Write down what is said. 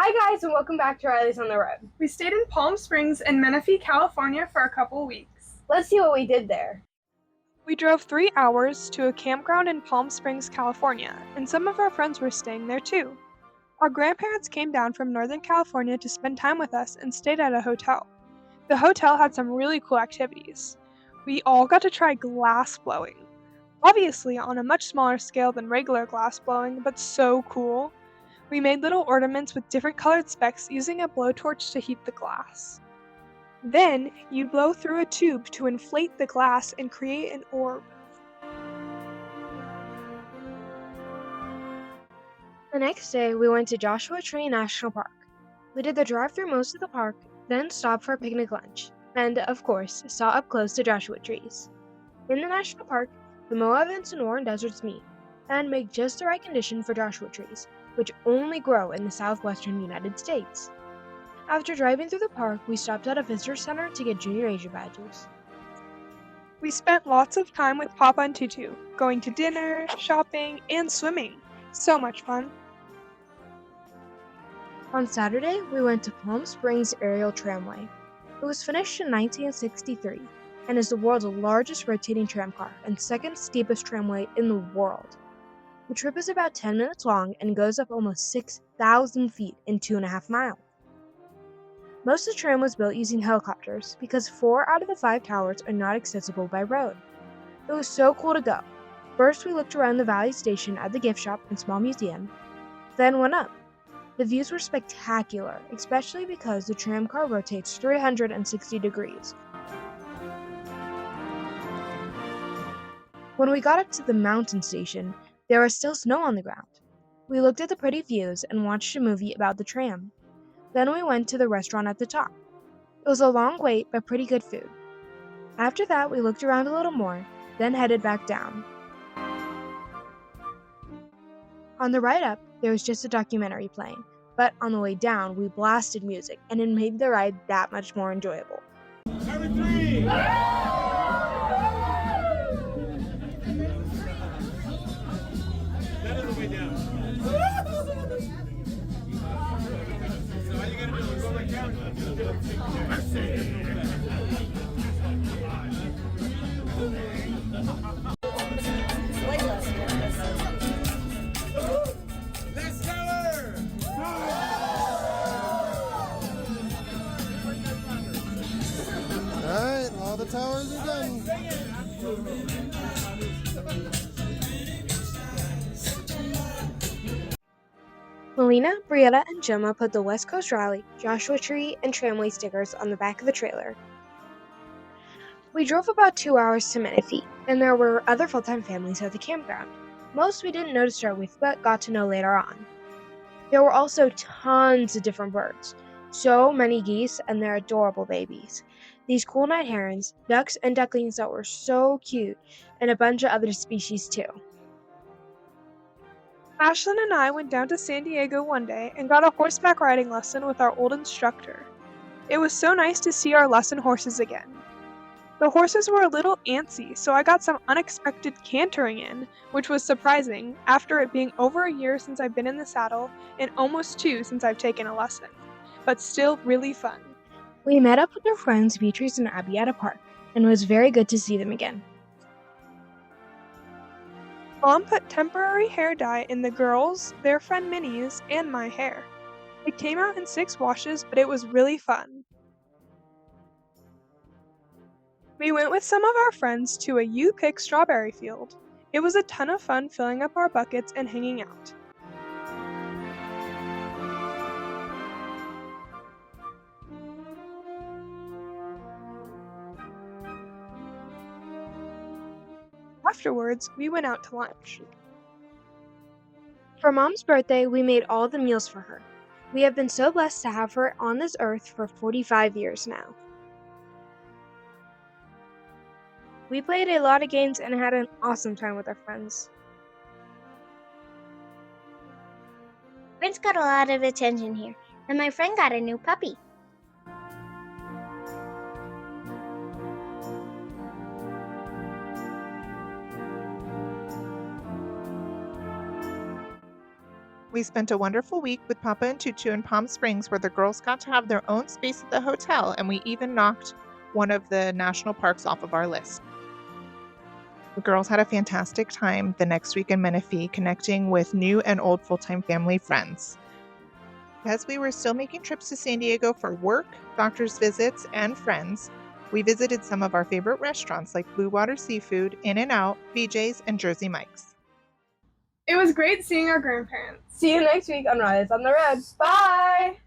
Hi guys, and welcome back to Riley's on the Road. We stayed in Palm Springs and Menifee, California for a couple weeks. Let's see what we did there. We drove 3 hours to a campground in Palm Springs, California, and some of our friends were staying there too. Our grandparents came down from Northern California to spend time with us and stayed at a hotel. The hotel had some really cool activities. We all got to try glass blowing. Obviously, on a much smaller scale than regular glass blowing, but so cool. We made little ornaments with different colored specks using a blowtorch to heat the glass. Then, you blow through a tube to inflate the glass and create an orb. The next day, we went to Joshua Tree National Park. We did the drive through most of the park, then stopped for a picnic lunch, and, of course, saw up close the Joshua trees. In the national park, the Moabits and Warren Deserts meet, and make just the right condition for Joshua trees, which only grow in the southwestern United States. After driving through the park, we stopped at a visitor center to get Junior Asia badges. We spent lots of time with Papa and Tutu, going to dinner, shopping, and swimming. So much fun. On Saturday, we went to Palm Springs Aerial Tramway. It was finished in 1963 and is the world's largest rotating tramcar and second steepest tramway in the world. The trip is about 10 minutes long and goes up almost 6,000 feet in 2.5 miles. Most of the tram was built using helicopters because 4 out of the 5 towers are not accessible by road. It was so cool to go. First, we looked around the Valley Station at the gift shop and small museum, then went up. The views were spectacular, especially because the tramcar rotates 360 degrees. When we got up to the mountain station, there was still snow on the ground. We looked at the pretty views and watched a movie about the tram. Then we went to the restaurant at the top. It was a long wait, but pretty good food. After that, we looked around a little more, then headed back down. On the ride up, there was just a documentary playing, but on the way down, we blasted music, and it made the ride that much more enjoyable. Number 3! That is the way down. So all you gotta do is go back down. Let's tower! Alright, all the towers are done. Melina, Brietta, and Gemma put the West Coast Rally, Joshua Tree, and Tramway stickers on the back of the trailer. We drove about 2 hours to Menifee, and there were other full-time families at the campground. Most we didn't know to start with, but got to know later on. There were also tons of different birds. So many geese and their adorable babies. These cool night herons, ducks, and ducklings that were so cute, and a bunch of other species too. Ashlyn and I went down to San Diego one day and got a horseback riding lesson with our old instructor. It was so nice to see our lesson horses again. The horses were a little antsy, so I got some unexpected cantering in, which was surprising after it being over a year since I've been in the saddle and almost 2 since I've taken a lesson, but still really fun. We met up with our friends Beatrice and Abby at a park, and it was very good to see them again. Mom put temporary hair dye in the girls', their friend Minnie's, and my hair. It came out in 6 washes, but it was really fun. We went with some of our friends to a You Pick strawberry field. It was a ton of fun filling up our buckets and hanging out. Afterwards, we went out to lunch. For Mom's birthday, we made all the meals for her. We have been so blessed to have her on this earth for 45 years now. We played a lot of games and had an awesome time with our friends. Prince got a lot of attention here, and my friend got a new puppy. We spent a wonderful week with Papa and Tutu in Palm Springs, where the girls got to have their own space at the hotel, and we even knocked one of the national parks off of our list. The girls had a fantastic time the next week in Menifee, connecting with new and old full-time family friends. Because we were still making trips to San Diego for work, doctor's visits, and friends, we visited some of our favorite restaurants like Blue Water Seafood, In-N-Out, BJ's, and Jersey Mike's. It was great seeing our grandparents. See you next week on Rise on the Road. Bye!